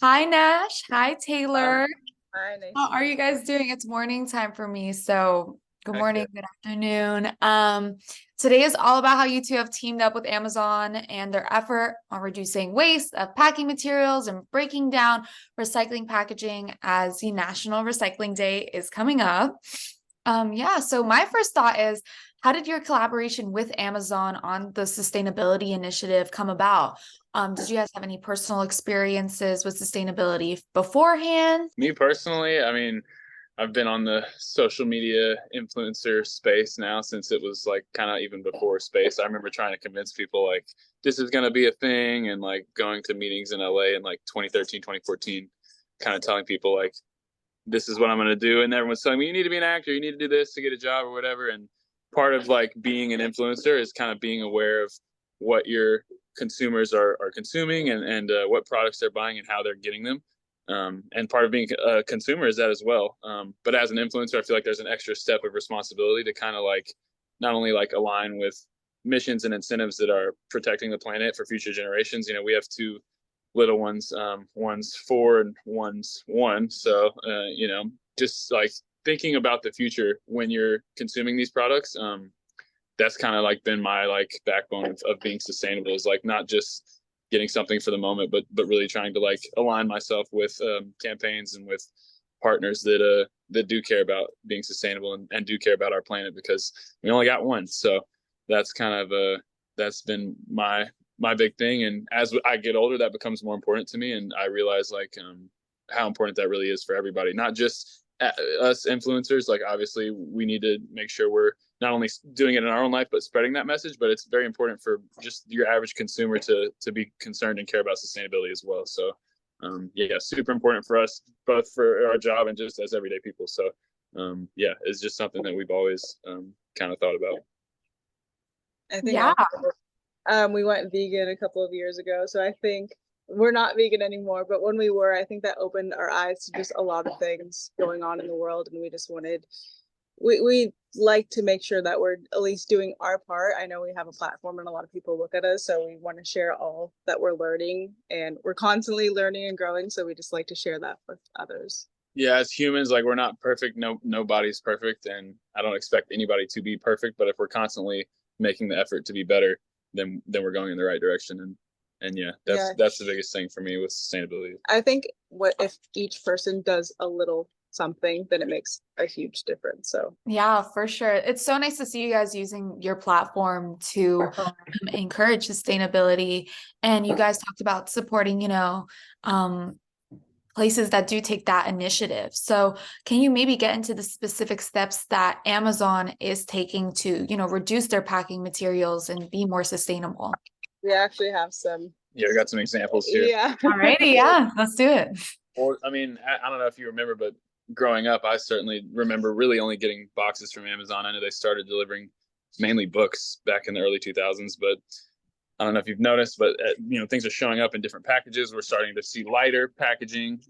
Hi, Nash. Hi, Hi, Taylor. hi, nice How to are meet you guys doing? It's morning time for me. So, good you. morning, Okay. good afternoon. Today is all about how you two have teamed up with Amazon and their effort on reducing waste of packing materials and breaking down recycling packaging as the National Recycling Day is coming up. Yeah, so my first thought is, how did your collaboration with Amazon on the sustainability initiative come about? Did you guys have any personal experiences with sustainability beforehand? Me personally, I mean, I've been on the social media influencer space now since it was like kind of even before space. I remember trying to convince people like this is going to be a thing and like going to meetings in LA in like 2013, 2014, kind of telling people like this is what I'm going to do. And everyone's telling me you need to be an actor, you need to do this to get a job or whatever. And part of like being an influencer is kind of being aware of what your consumers are consuming and what products they're buying and how they're getting them. And part of being a consumer is that as well. But as an influencer, I feel like there's an extra step of responsibility to kind of like not only like align with missions and incentives that are protecting the planet for future generations. You know, we have two little ones. One's 4 and one's 1. So, just like thinking about the future when you're consuming these products. That's kind of like been my like backbone of being sustainable is like not just getting something for the moment, but really trying to like align myself with campaigns and with partners that do care about being sustainable and do care about our planet because we only got one. So that's kind of that's been my big thing. And as I get older, that becomes more important to me, and I realize like how important that really is for everybody, not just us influencers. Like obviously, we need to make sure we're not only doing it in our own life but spreading that message. But it's very important for just your average consumer to be concerned and care about sustainability as well. So yeah, super important for us both for our job and just as everyday people. So yeah, it's just something that we've always kind of thought about. I think Yeah, also we went vegan a couple of years ago, so I think we're not vegan anymore. But when we were, I think that opened our eyes to just a lot of things going on in the world, and we just wanted we like to make sure that we're at least doing our part. I know we have a platform and a lot of people look at us, so we want to share all that we're learning, and we're constantly learning and growing. So we just like to share that with others. Yeah, as humans, like we're not perfect. Nobody's perfect, and I don't expect anybody to be perfect. But if we're constantly making the effort to be better, then we're going in the right direction. And yeah, Yeah, that's the biggest thing for me with sustainability. I think what if each person does a little something, then it makes a huge difference. So yeah, for sure. It's so nice to see you guys using your platform to encourage sustainability. And you guys talked about supporting, um, places that do take that initiative. So, can you maybe get into the specific steps that Amazon is taking to, reduce their packing materials and be more sustainable? we actually have some. Yeah, we got some examples here. Yeah. Alrighty, yeah, let's do it. Or I mean, I don't know if you remember, but growing up, I certainly remember really only getting boxes from Amazon. I know they started delivering mainly books back in the early 2000s, but I don't know if you've noticed, but things are showing up in different packages. We're starting to see lighter packaging.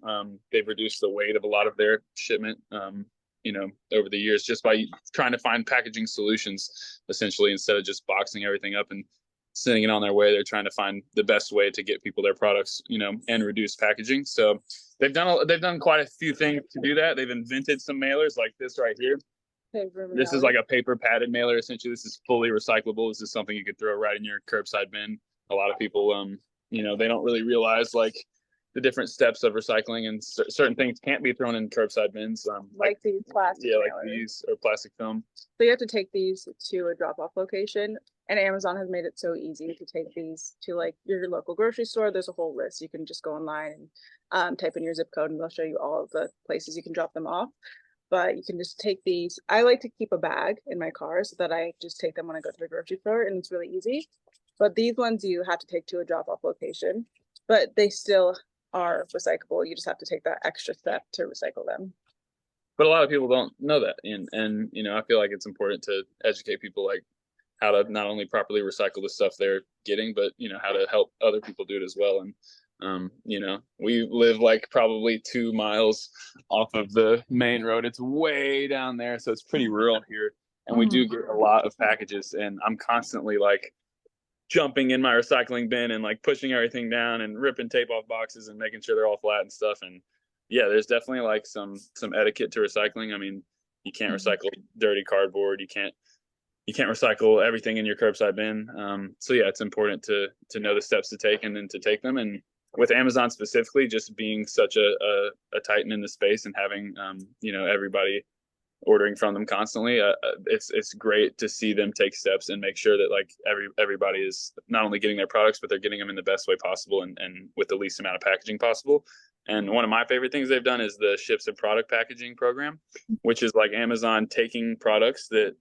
They've reduced the weight of a lot of their shipment, over the years just by trying to find packaging solutions, essentially, instead of just boxing everything up and sending it on their way. They're trying to find the best way to get people their products, and reduce packaging. So they've done quite a few things to do that. They've invented some mailers like this right here. This is like a paper padded mailer. Essentially, this is fully recyclable. This is something you could throw right in your curbside bin. A lot of people, they don't really realize like the different steps of recycling, and certain things can't be thrown in curbside bins. Like these plastic yeah, like mailers. these or plastic film. So you have to take these to a drop-off location, and Amazon has made it so easy to take these to like your local grocery store. There's a whole list. You can just go online and type in your zip code, and they'll show you all of the places you can drop them off. But you can just take these. I like to keep a bag in my car so that I just take them when I go to the grocery store, and it's really easy. But these ones you have to take to a drop-off location, but they still are recyclable. You just have to take that extra step to recycle them. But a lot of people don't know that, and I feel like it's important to educate people like how to not only properly recycle the stuff they're getting, but how to help other people do it as well. And we live like probably 2 miles off of the main road. It's way down there, so it's pretty rural here. And we do get a lot of packages, and I'm constantly like jumping in my recycling bin and like pushing everything down and ripping tape off boxes and making sure they're all flat and stuff. And yeah, there's definitely like some etiquette to recycling. I mean, you can't recycle dirty cardboard. You can't recycle everything in your curbside bin. So yeah, it's important to know the steps to take and then to take them. And with Amazon specifically, just being such a titan in the space and having everybody ordering from them constantly, it's great to see them take steps and make sure that like everybody is not only getting their products, but they're getting them in the best way possible and with the least amount of packaging possible. And one of my favorite things they've done is the ships and product packaging program, which is like Amazon taking products that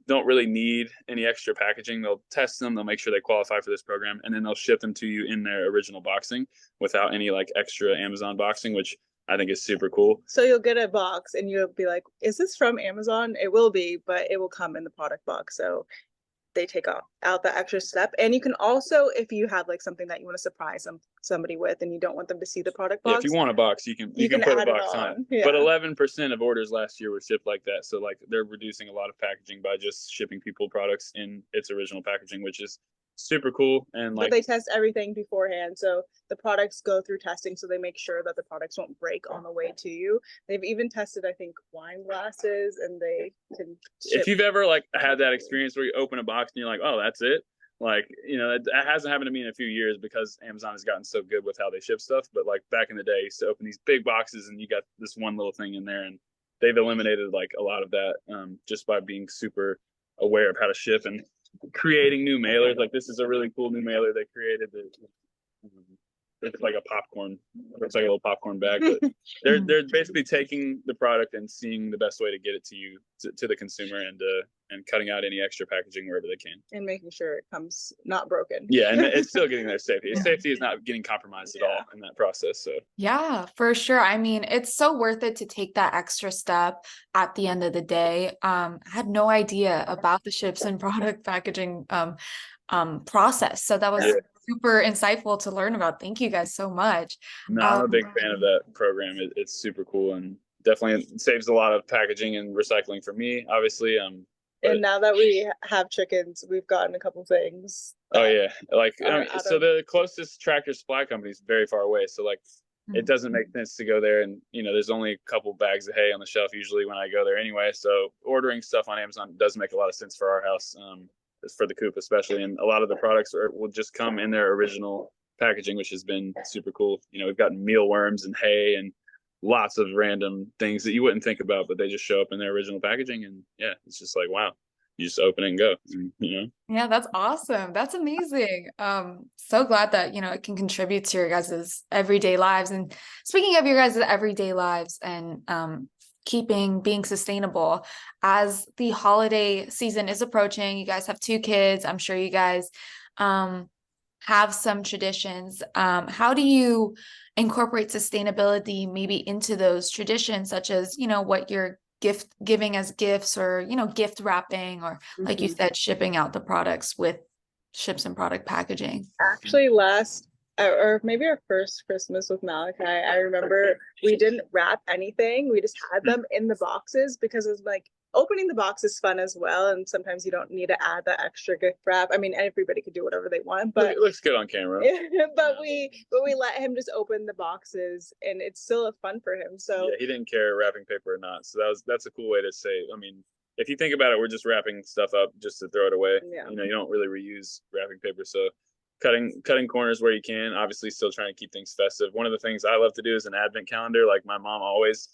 don't really need any extra packaging. They'll test them, they'll make sure they qualify for this program, and then they'll ship them to you in their original boxing without any like extra Amazon boxing, which I think is super cool. So you'll get a box and you'll be like, is this from Amazon? It will be, but it will come in the product box. So they take out the extra step. And you can also, if you have like something that you want to surprise somebody with and you don't want them to see the product box. Yeah, if you want a box, you can put a box on. Yeah. But 11% of orders last year were shipped like that. So like they're reducing a lot of packaging by just shipping people products in its original packaging, which is super cool. And like, but they test everything beforehand, so the products go through testing, so they make sure that the products won't break on the way to you. They've even tested, I think, wine glasses, and they can if you've ever like had that experience where you open a box and you're like, oh, that's it, like it hasn't happened to me in a few years because Amazon has gotten so good with how they ship stuff. But like back in the day, I used to open these big boxes and you got this one little thing in there, and they've eliminated like a lot of that just by being super aware of how to ship and creating new mailers. Like this is a really cool new mailer they created that it's like a popcorn, it's like a little popcorn bag, but they're basically taking the product and seeing the best way to get it to you, to the consumer, and cutting out any extra packaging wherever they can and making sure it comes not broken. Yeah, and it's still getting their safety. Safety is not getting compromised at all in that process. So yeah, for sure. I mean, it's so worth it to take that extra step at the end of the day. I had no idea about the ships and product packaging process. So that was super insightful to learn about. Thank you guys so much. No, I'm a big fan of that program. It's super cool and definitely saves a lot of packaging and recycling for me, obviously. And now that we have chickens, we've gotten a couple things. Oh yeah, like so the closest Tractor Supply company is very far away. So like it doesn't make sense to go there, and there's only a couple bags of hay on the shelf usually when I go there anyway. So ordering stuff on Amazon does make a lot of sense for our house, for the coop especially. And a lot of the products will just come in their original packaging, which has been super cool. We've gotten mealworms and hay and lots of random things that you wouldn't think about, but they just show up in their original packaging. And yeah, it's just like, wow, you just open it and go, Yeah, that's awesome. That's amazing. So glad that, it can contribute to your guys' everyday lives. And speaking of your guys' everyday lives and being sustainable, as the holiday season is approaching, you guys have 2 kids. I'm sure you guys have some traditions. How do you incorporate sustainability maybe into those traditions, such as, what you're giving as gifts, or, gift wrapping, or like you said, shipping out the products with ships and product packaging? Actually, or maybe our first Christmas with Malachi, I remember we didn't wrap anything. We just had them in the boxes because it was like, opening the box is fun as well, and sometimes you don't need to add the extra gift wrap. I mean, everybody could do whatever they want, but it looks good on camera. but we let him just open the boxes, and it's still fun for him. So yeah, he didn't care wrapping paper or not. So that's a cool way to say. I mean, if you think about it, we're just wrapping stuff up just to throw it away. Yeah. You don't really reuse wrapping paper. So cutting corners where you can. Obviously, still trying to keep things festive. One of the things I love to do is an advent calendar. Like my mom always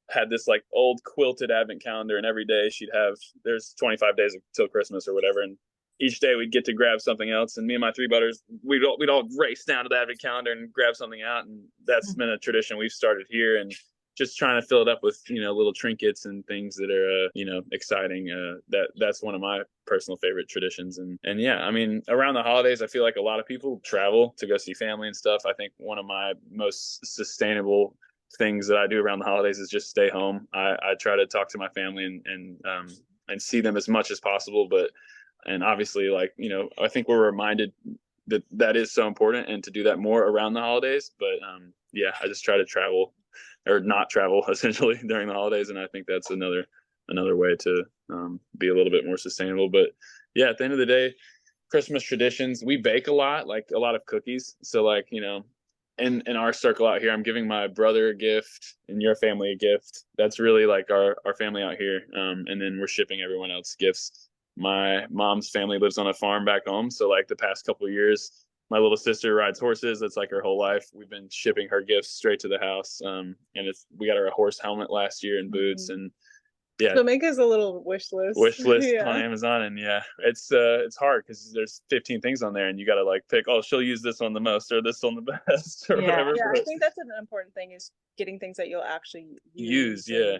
had this like old quilted advent calendar, and every day there's 25 days till Christmas or whatever, and each day we'd get to grab something else, and me and my 3 brothers, we'd all race down to the advent calendar and grab something out. And that's been a tradition we've started here, and just trying to fill it up with little trinkets and things that are exciting. That's one of my personal favorite traditions. And yeah, I mean, around the holidays, I feel like a lot of people travel to go see family and stuff. I think one of my most sustainable things that I do around the holidays is just stay home. I try to talk to my family and see them as much as possible. And obviously, like, I think we're reminded that is so important, and to do that more around the holidays. But yeah, I just try to travel or not travel essentially during the holidays. And I think that's another way to be a little bit more sustainable. But yeah, at the end of the day, Christmas traditions, we bake a lot, like a lot of cookies. So like, you know, in our circle out here, I'm giving my brother a gift and your family a gift. That's really like our family out here. And then we're shipping everyone else gifts. My mom's family lives on a farm back home. So like the past couple of years, my little sister rides horses. That's like her whole life. We've been shipping her gifts straight to the house. And we got her a horse helmet last year and boots. And yeah, So make us a little wish list. Yeah. on Amazon, and yeah, it's hard because there's 15 things on there, and you got to like pick. Oh, she'll use this one the most, or this one the best, or Yeah. whatever. Yeah, I think that's an important thing is getting things that you'll actually use. Yeah.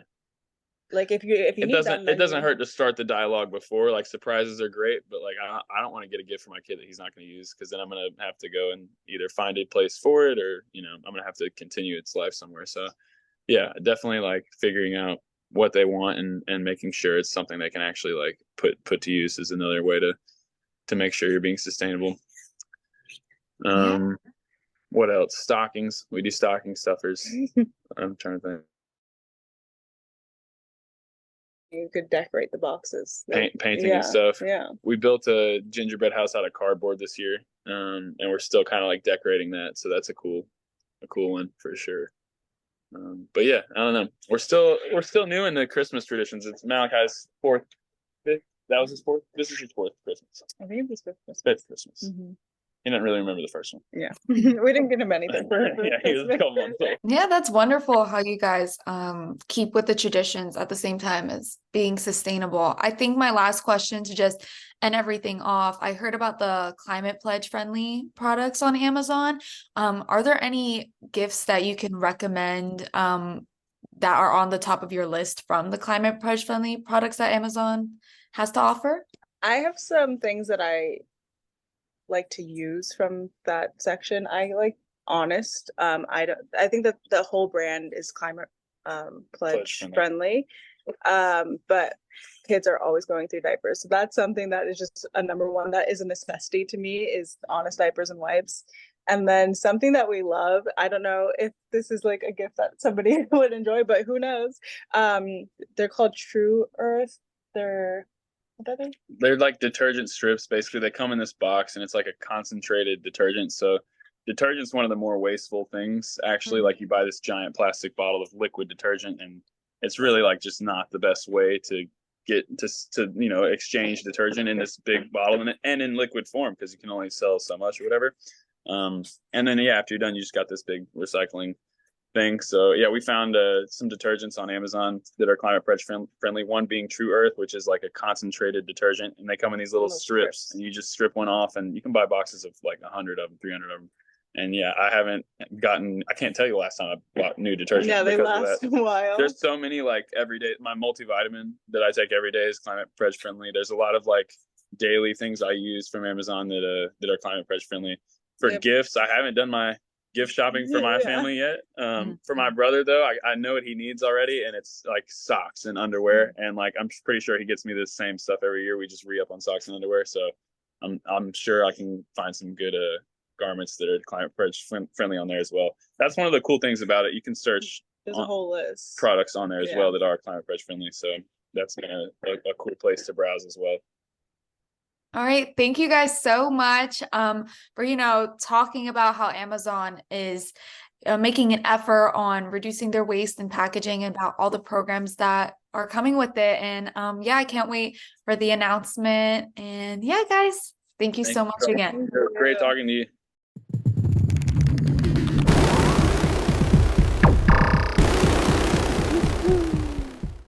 Like if you It need doesn't them, it doesn't hurt to start the dialogue before. Like surprises are great, but like I don't want to get a gift for my kid that he's not going to use, because then I'm going to have to go and either find a place for it, or you know, I'm going to have to continue its life somewhere. So yeah, definitely like figuring out what they want and making sure it's something they can actually like put to use is another way to make sure you're being sustainable. What else? Stockings. We do stocking stuffers. I'm trying to think. You could decorate the boxes. Painting and stuff. Yeah. We built a gingerbread house out of cardboard this year, and we're still kind of like decorating that. So that's a cool one for sure. But yeah, I don't know. We're still new in the Christmas traditions. It's Malachi's fifth. That was his fourth. This is his fourth Christmas. I think it was Fifth Christmas. He didn't really remember the first one. Yeah. We didn't get him anything. Yeah, he was a couple months old. Yeah, that's wonderful how you guys keep with the traditions at the same time as being sustainable. I think my last question to just end everything off, I heard about the climate pledge friendly products on Amazon. Are there any gifts that you can recommend that are on the top of your list from the climate pledge friendly products that Amazon has to offer? I have some things that I like to use from that section. I like Honest. I think that the whole brand is climate pledge friendly. But kids are always going through diapers. So that's something that is just a number one that is a necessity to me, is Honest diapers and wipes. And then something that we love, I don't know if this is like a gift that somebody would enjoy, but who knows? They're called True Earth. They're like detergent strips. Basically, they come in this box, and it's like a concentrated detergent. So detergent's one of the more wasteful things, actually. Like you buy this giant plastic bottle of liquid detergent, and it's really like just not the best way to get to you know, exchange detergent in this big bottle and in liquid form, because you can only sell so much or whatever. And then yeah, after you're done, you just got this big recycling thing. So yeah, we found some detergents on Amazon that are climate pledge friendly. One being True Earth, which is like a concentrated detergent, and they come in these little strips, and you just strip one off, and you can buy boxes of like 100 of them, 300 of them. And yeah, I can't tell you the last time I bought new detergent. Yeah, they last a while. There's so many like everyday, my multivitamin that I take every day is climate pledge friendly. There's a lot of like daily things I use from Amazon that are climate pledge friendly. For gifts, I haven't done my gift shopping for my family yet. For my brother though, I know what he needs already, and it's like socks and underwear, and like I'm pretty sure he gets me the same stuff every year. We just re-up on socks and underwear, so I'm sure I can find some good garments that are climate pledge friendly on there as well. That's one of the cool things about it. You can search there's a whole list products on there as well that are climate pledge friendly, so that's been a cool place to browse as well. All right. Thank you guys so much for, you know, talking about how Amazon is making an effort on reducing their waste and packaging, and about all the programs that are coming with it. And yeah, I can't wait for the announcement. And yeah, guys, thank you so much again. Great talking to you.